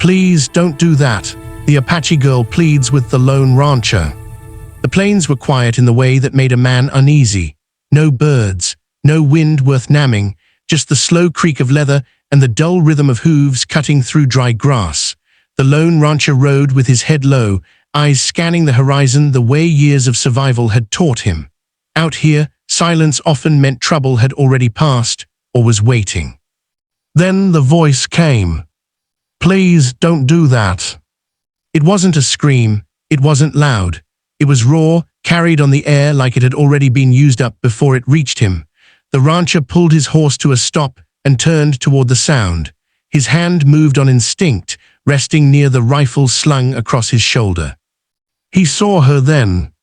Please don't do that, the Apache girl pleads with the lone rancher. The plains were quiet in the way that made a man uneasy. No birds, no wind worth namming, just the slow creak of leather and the dull rhythm of hooves cutting through dry grass. The lone rancher rode with his head low, eyes scanning the horizon the way years of survival had taught him. Out here, silence often meant trouble had already passed or was waiting. Then the voice came. Please don't do that. It wasn't a scream, it wasn't loud. It was raw, carried on the air like it had already been used up before it reached him. The rancher pulled his horse to a stop and turned toward the sound. His hand moved on instinct, resting near the rifle slung across his shoulder. He saw her then.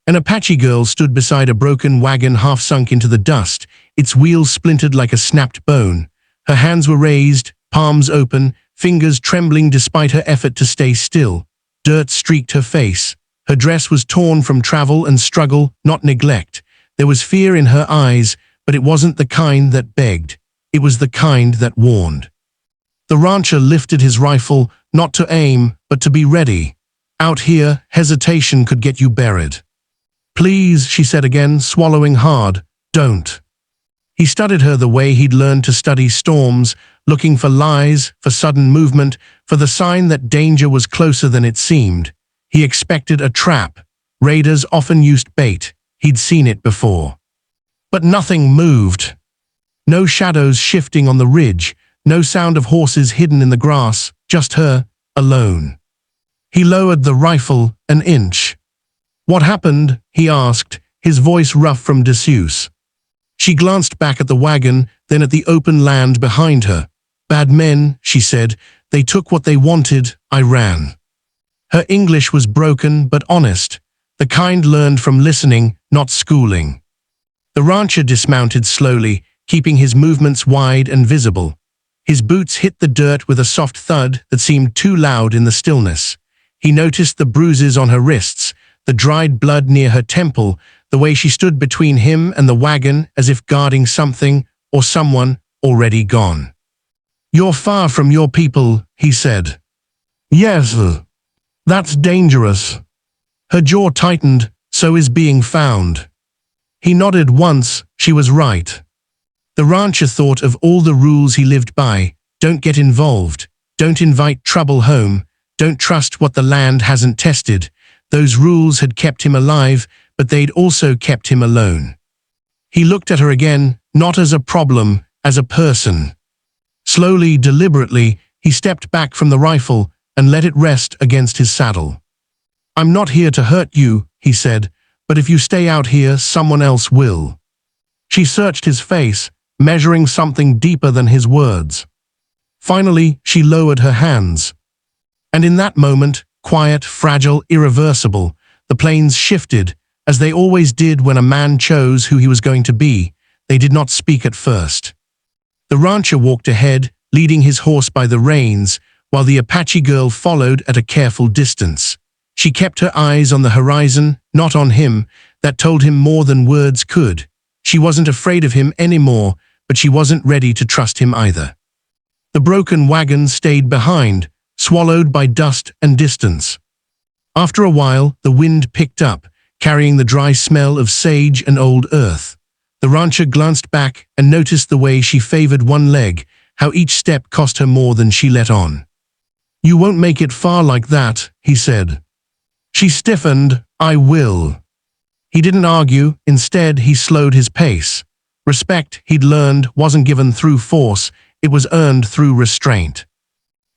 An Apache girl stood beside a broken wagon half sunk into the dust, its wheels splintered like a snapped bone. Her hands were raised, palms open, fingers trembling despite her effort to stay still. Dirt streaked her face. Her dress was torn from travel and struggle, not neglect. There was fear in her eyes, but it wasn't the kind that begged. It was the kind that warned. The rancher lifted his rifle, not to aim, but to be ready. Out here, hesitation could get you buried. Please, she said again, swallowing hard, don't. He studied her the way he'd learned to study storms, looking for lies, for sudden movement, for the sign that danger was closer than it seemed. He expected a trap. Raiders often used bait. He'd seen it before. But nothing moved. No shadows shifting on the ridge, no sound of horses hidden in the grass, just her, alone. He lowered the rifle an inch. What happened? He asked, his voice rough from disuse. She glanced back at the wagon, then at the open land behind her. Bad men, she said. They took what they wanted. I ran. Her English was broken but honest, the kind learned from listening, not schooling. The rancher dismounted slowly, keeping his movements wide and visible. His boots hit the dirt with a soft thud that seemed too loud in the stillness. He noticed the bruises on her wrists, the dried blood near her temple, the way she stood between him and the wagon as if guarding something or someone already gone. You're far from your people, he said. Yes, that's dangerous. Her jaw tightened, so is being found. He nodded once, she was right. The rancher thought of all the rules he lived by. Don't get involved. Don't invite trouble home. Don't trust what the land hasn't tested. Those rules had kept him alive, but they'd also kept him alone. He looked at her again, not as a problem, as a person. Slowly, deliberately, he stepped back from the rifle and let it rest against his saddle. I'm not here to hurt you, he said, but if you stay out here, someone else will. She searched his face, measuring something deeper than his words. Finally, she lowered her hands. And in that moment, quiet, fragile, irreversible, the plains shifted, as they always did when a man chose who he was going to be. They did not speak at first. The rancher walked ahead, leading his horse by the reins, while the Apache girl followed at a careful distance. She kept her eyes on the horizon, not on him. That told him more than words could. She wasn't afraid of him anymore, but she wasn't ready to trust him either. The broken wagon stayed behind, swallowed by dust and distance. After a while, the wind picked up, carrying the dry smell of sage and old earth. The rancher glanced back and noticed the way she favored one leg, how each step cost her more than she let on. You won't make it far like that, he said. She stiffened. I will. He didn't argue. Instead, he slowed his pace. Respect, he'd learned, wasn't given through force. It was earned through restraint.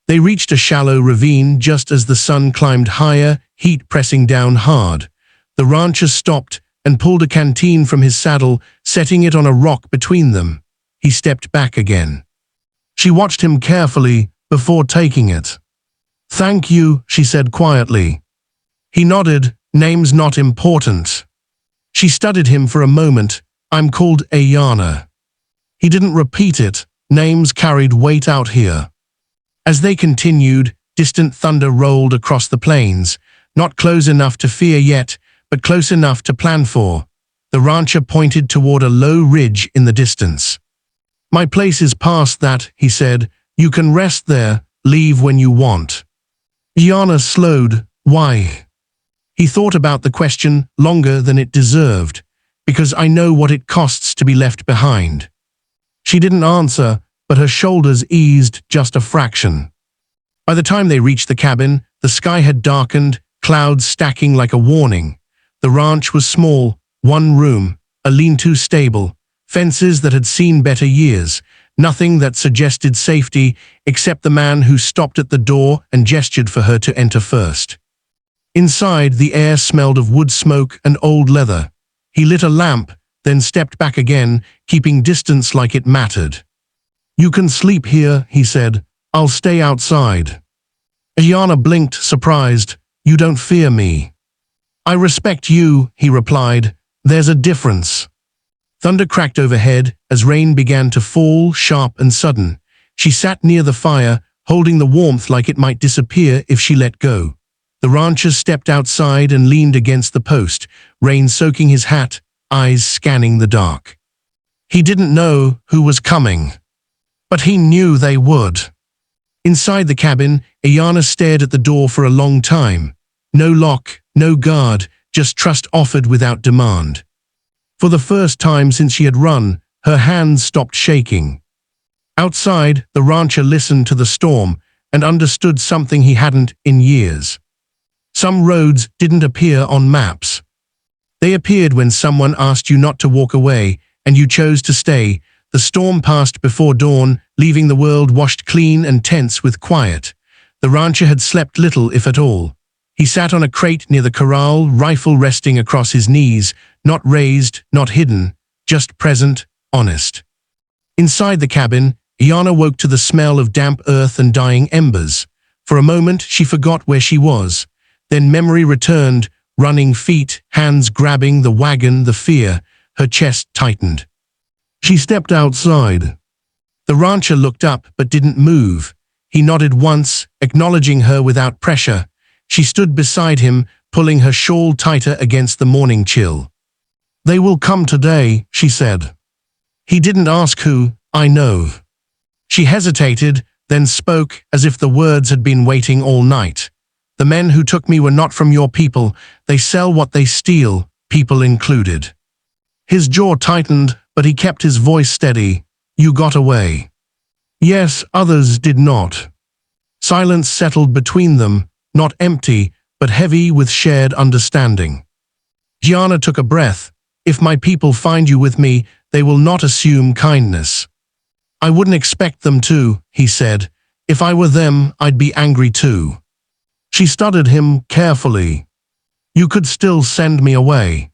They reached a shallow ravine just as the sun climbed higher, heat pressing down hard. The rancher stopped and pulled a canteen from his saddle, setting it on a rock between them. He stepped back again. She watched him carefully before taking it. Thank you, she said quietly. He nodded. Name's not important. She studied him for a moment. I'm called Ayana. He didn't repeat it. Names carried weight out here. As they continued, distant thunder rolled across the plains, not close enough to fear yet, but close enough to plan for. The rancher pointed toward a low ridge in the distance. My place is past that, he said. You can rest there, leave when you want. Gianna slowed. Why? He thought about the question longer than it deserved. Because I know what it costs to be left behind. She didn't answer, but her shoulders eased just a fraction. By the time they reached the cabin, the sky had darkened, clouds stacking like a warning. The ranch was small, one room, a lean-to stable, fences that had seen better years, nothing that suggested safety except the man who stopped at the door and gestured for her to enter first. Inside, the air smelled of wood smoke and old leather. He lit a lamp, then stepped back again, keeping distance like it mattered. You can sleep here, he said. I'll stay outside. Ayana blinked, surprised. You don't fear me. I respect you, he replied. There's a difference. Thunder cracked overhead as rain began to fall, sharp and sudden. She sat near the fire, holding the warmth like it might disappear if she let go. The rancher stepped outside and leaned against the post, rain soaking his hat, eyes scanning the dark. He didn't know who was coming, but he knew they would. Inside the cabin, Ayana stared at the door for a long time. No lock, no guard, just trust offered without demand. For the first time since she had run, her hands stopped shaking. Outside, the rancher listened to the storm and understood something he hadn't in years. Some roads didn't appear on maps. They appeared when someone asked you not to walk away, and you chose to stay. The storm passed before dawn, leaving the world washed clean and tense with quiet. The rancher had slept little, if at all. He sat on a crate near the corral, rifle resting across his knees, not raised, not hidden, just present, honest. Inside the cabin, Iana woke to the smell of damp earth and dying embers. For a moment, she forgot where she was. Then memory returned, running feet, hands grabbing the wagon, the fear. Her chest tightened. She stepped outside. The rancher looked up but didn't move. He nodded once, acknowledging her without pressure. She stood beside him, pulling her shawl tighter against the morning chill. They will come today, she said. He didn't ask who. I know. She hesitated, then spoke as if the words had been waiting all night. The men who took me were not from your people. They sell what they steal, people included. His jaw tightened, but he kept his voice steady. You got away. Yes, others did not. Silence settled between them, not empty, but heavy with shared understanding. Gianna took a breath. If my people find you with me, they will not assume kindness. I wouldn't expect them to, he said. If I were them, I'd be angry too. She studied him carefully. You could still send me away.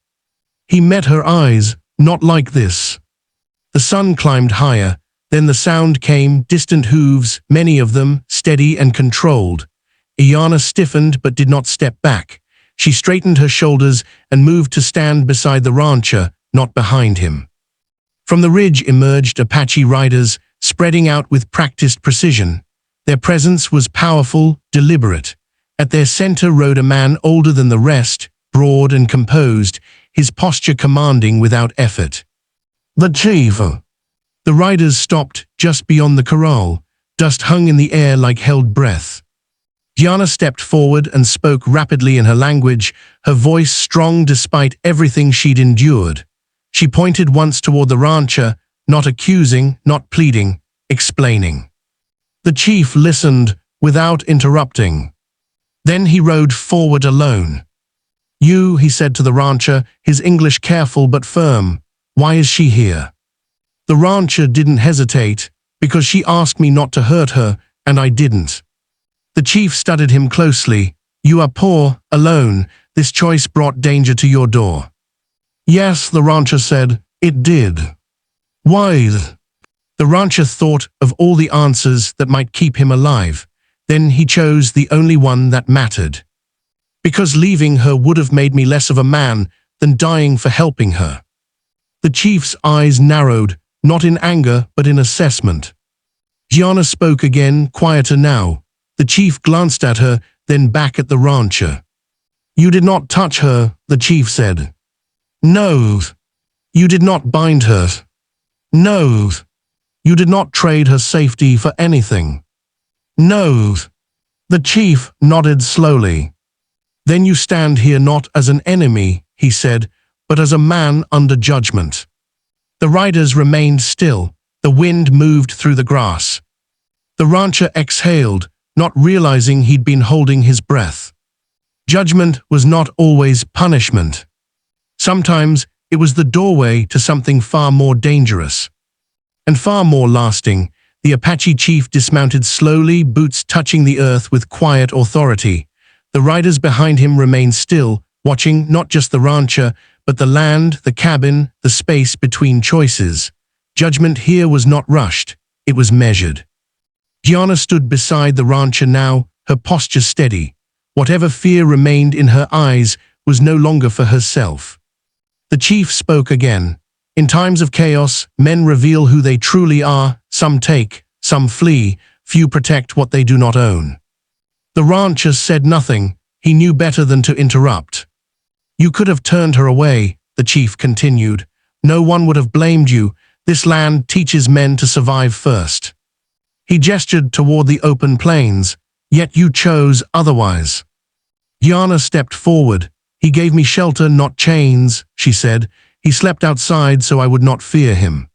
He met her eyes, not like this. The sun climbed higher, then the sound came, distant hooves, many of them, steady and controlled. Iana stiffened but did not step back. She straightened her shoulders and moved to stand beside the rancher, not behind him. From the ridge emerged Apache riders, spreading out with practiced precision. Their presence was powerful, deliberate. At their center rode a man older than the rest, broad and composed, his posture commanding without effort. The chief. The riders stopped just beyond the corral. Dust hung in the air like held breath. Gianna stepped forward and spoke rapidly in her language, her voice strong despite everything she'd endured. She pointed once toward the rancher, not accusing, not pleading, explaining. The chief listened, without interrupting. Then he rode forward alone. You, he said to the rancher, his English careful but firm. Why is she here? The rancher didn't hesitate, because she asked me not to hurt her, and I didn't. The chief studied him closely. You are poor, alone. This choice brought danger to your door. Yes, the rancher said, it did. Why? The rancher thought of all the answers that might keep him alive. Then he chose the only one that mattered. Because leaving her would have made me less of a man than dying for helping her. The chief's eyes narrowed, not in anger but in assessment. Gianna spoke again, quieter now. The chief glanced at her, then back at the rancher. You did not touch her, the chief said. No. You did not bind her. No. You did not trade her safety for anything. No. The chief nodded slowly. Then you stand here not as an enemy, he said, but as a man under judgment. The riders remained still. The wind moved through the grass. The rancher exhaled, not realizing he'd been holding his breath. Judgment was not always punishment. Sometimes it was the doorway to something far more dangerous and far more lasting. The Apache chief dismounted slowly, boots touching the earth with quiet authority. The riders behind him remained still, watching not just the rancher, but the land, the cabin, the space between choices. Judgment here was not rushed, it was measured. Gianna stood beside the rancher now, her posture steady. Whatever fear remained in her eyes was no longer for herself. The chief spoke again. In times of chaos, men reveal who they truly are. Some take, some flee, few protect what they do not own. The rancher said nothing. He knew better than to interrupt. You could have turned her away, the chief continued. No one would have blamed you. This land teaches men to survive first. He gestured toward the open plains. Yet you chose otherwise. Gianna stepped forward. He gave me shelter, not chains, she said. He slept outside so I would not fear him.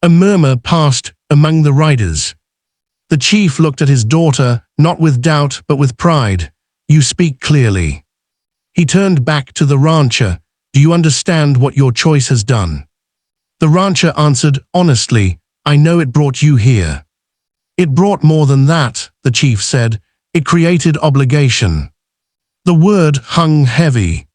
A murmur passed among the riders. The chief looked at his daughter, not with doubt but with pride. You speak clearly. He turned back to the rancher. Do you understand what your choice has done? The rancher answered honestly, I know it brought you here. It brought more than that, the chief said. It created obligation. The word hung heavy.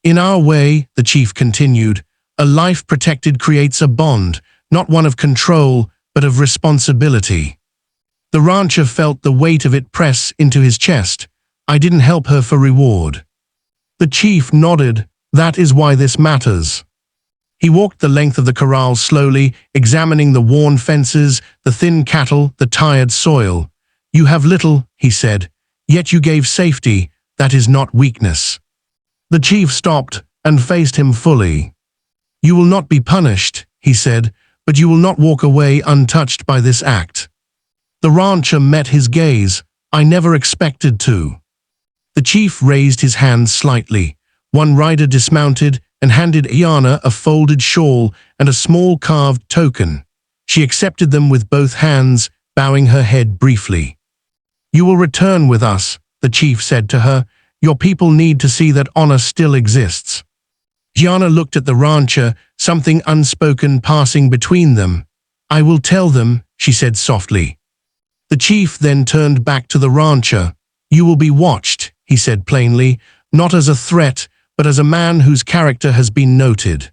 In our way, the chief continued, a life protected creates a bond, not one of control, but of responsibility. The rancher felt the weight of it press into his chest. I didn't help her for reward. The chief nodded. That is why this matters. He walked the length of the corral slowly, examining the worn fences, the thin cattle, the tired soil. You have little, he said, yet you gave safety. That is not weakness. The chief stopped and faced him fully. You will not be punished, he said, but you will not walk away untouched by this act. The rancher met his gaze. I never expected to. The chief raised his hand slightly. One rider dismounted and handed Iana a folded shawl and a small carved token. She accepted them with both hands, bowing her head briefly. You will return with us, the chief said to her. Your people need to see that honor still exists. Gianna looked at the rancher, something unspoken passing between them. I will tell them, she said softly. The chief then turned back to the rancher. You will be watched, he said plainly, not as a threat, but as a man whose character has been noted.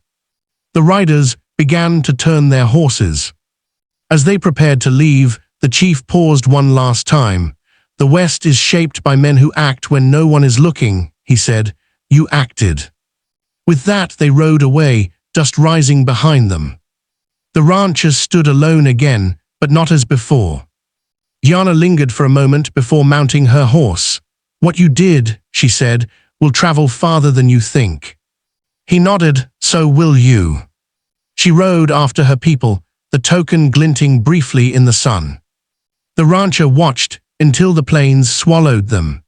The riders began to turn their horses. As they prepared to leave, the chief paused one last time. The West is shaped by men who act when no one is looking, he said. You acted. With that, they rode away, dust rising behind them. The rancher stood alone again, but not as before. Gianna lingered for a moment before mounting her horse. What you did, she said, will travel farther than you think. He nodded, so will you. She rode after her people, the token glinting briefly in the sun. The rancher watched until the plains swallowed them.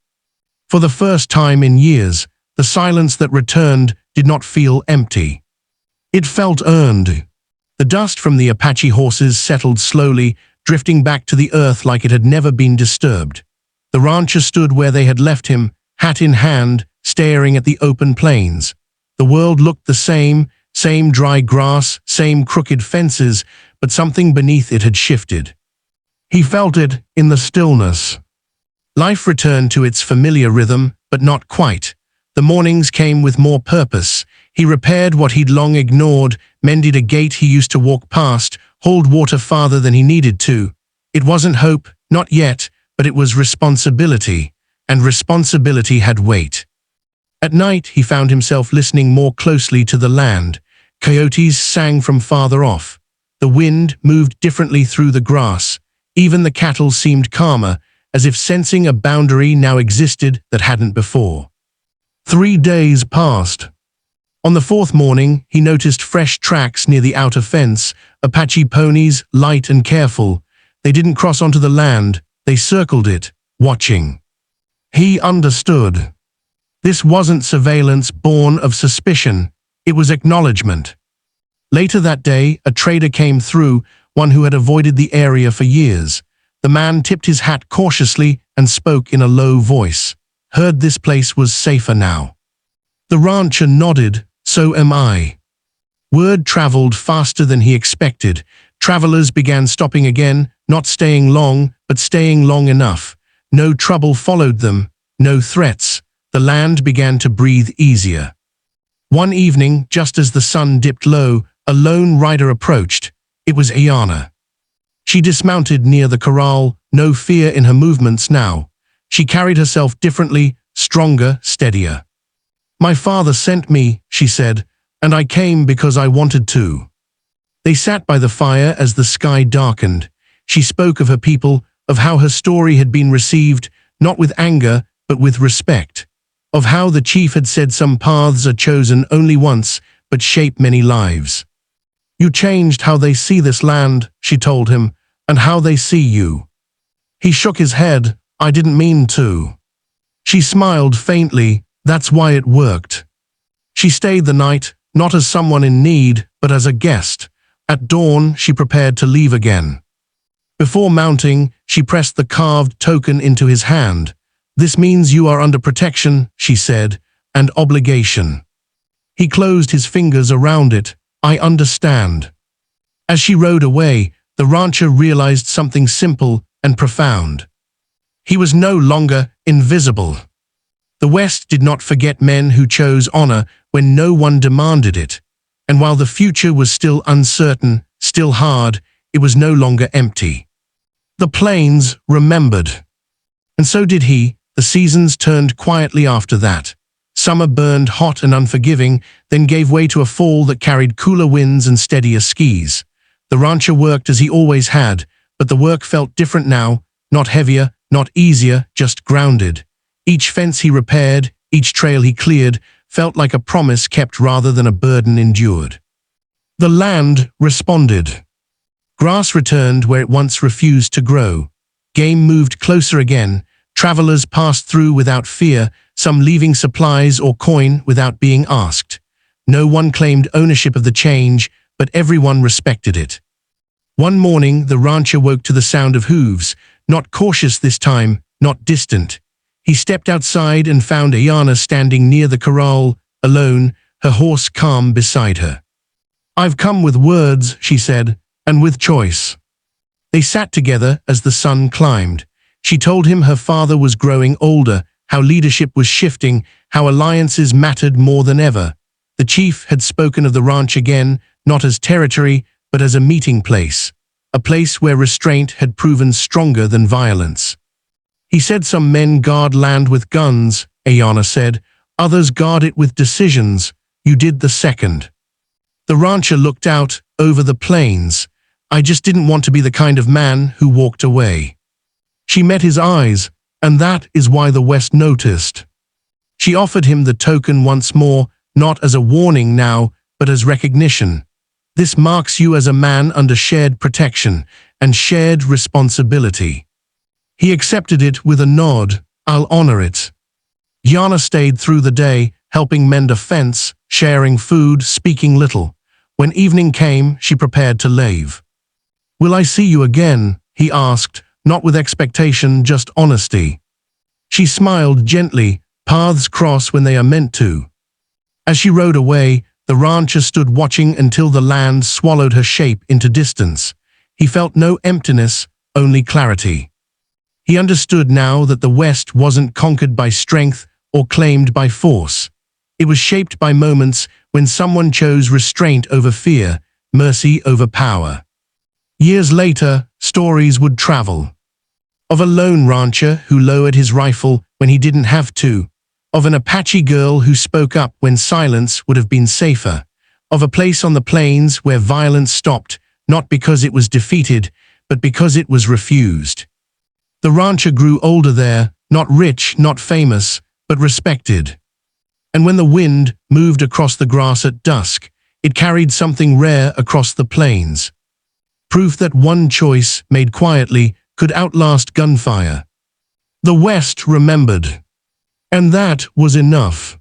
For the first time in years, the silence that returned did not feel empty. It felt earned. The dust from the Apache horses settled slowly, drifting back to the earth like it had never been disturbed. The rancher stood where they had left him, hat in hand, staring at the open plains. The world looked the same dry grass, same crooked fences, but something beneath it had shifted. He felt it in the stillness. Life returned to its familiar rhythm, but not quite. The mornings came with more purpose. He repaired what he'd long ignored, mended a gate he used to walk past, hauled water farther than he needed to. It wasn't hope, not yet, but it was responsibility, and responsibility had weight. At night, he found himself listening more closely to the land. Coyotes sang from farther off. The wind moved differently through the grass. Even the cattle seemed calmer, as if sensing a boundary now existed that hadn't before. 3 days passed. On the fourth morning, he noticed fresh tracks near the outer fence, Apache ponies, light and careful. They didn't cross onto the land, They circled it, watching. He understood. This wasn't surveillance born of suspicion, it was acknowledgement. Later that day, a trader came through, one who had avoided the area for years. The man tipped his hat cautiously and spoke in a low voice. Heard this place was safer now. The rancher nodded, so am I. Word traveled faster than he expected. Travelers began stopping again, not staying long, but staying long enough. No trouble followed them, no threats. The land began to breathe easier. One evening, just as the sun dipped low, a lone rider approached. It was Ayana. She dismounted near the corral, no fear in her movements now. She carried herself differently, stronger, steadier. My father sent me, she said, and I came because I wanted to. They sat by the fire as the sky darkened. She spoke of her people, of how her story had been received, not with anger, but with respect. Of how the chief had said some paths are chosen only once, but shape many lives. You changed how they see this land, she told him, and how they see you. He shook his head. I didn't mean to. She smiled faintly. That's why it worked. She stayed the night, not as someone in need, but as a guest. At dawn, she prepared to leave again. Before mounting, she pressed the carved token into his hand. This means you are under protection, she said, and obligation. He closed his fingers around it. I understand. As she rode away, the rancher realized something simple and profound. He was no longer invisible. The West did not forget men who chose honor when no one demanded it. And while the future was still uncertain, still hard, it was no longer empty. The plains remembered. And so did he. The seasons turned quietly after that. Summer burned hot and unforgiving, then gave way to a fall that carried cooler winds and steadier skis. The rancher worked as he always had, but the work felt different now, not heavier, not easier, just grounded. Each fence he repaired, each trail he cleared, felt like a promise kept rather than a burden endured. The land responded. Grass returned where it once refused to grow. Game moved closer again. Travelers passed through without fear, some leaving supplies or coin without being asked. No one claimed ownership of the change, but everyone respected it. One morning, the rancher woke to the sound of hooves, not cautious this time, not distant. He stepped outside and found Ayana standing near the corral, alone, her horse calm beside her. I've come with words, she said, and with choice. They sat together as the sun climbed. She told him her father was growing older, how leadership was shifting, how alliances mattered more than ever. The chief had spoken of the ranch again, not as territory, but as a meeting place, a place where restraint had proven stronger than violence. He said some men guard land with guns, Ayana said, others guard it with decisions. You did the second. The rancher looked out over the plains. I just didn't want to be the kind of man who walked away. She met his eyes, and that is why the West noticed. She offered him the token once more, not as a warning now, but as recognition. This marks you as a man under shared protection and shared responsibility. He accepted it with a nod. I'll honor it. Yana stayed through the day, helping mend a fence, sharing food, speaking little. When evening came, she prepared to leave. Will I see you again? He asked, not with expectation, just honesty. She smiled gently. Paths cross when they are meant to. As she rode away, the rancher stood watching until the land swallowed her shape into distance. He felt no emptiness, only clarity. He understood now that the West wasn't conquered by strength or claimed by force. It was shaped by moments when someone chose restraint over fear, mercy over power. Years later, stories would travel. Of a lone rancher who lowered his rifle when he didn't have to. Of an Apache girl who spoke up when silence would have been safer. Of a place on the plains where violence stopped, not because it was defeated, but because it was refused. The rancher grew older there, not rich, not famous, but respected. And when the wind moved across the grass at dusk, it carried something rare across the plains. Proof that one choice, made quietly, could outlast gunfire. The West remembered. And that was enough.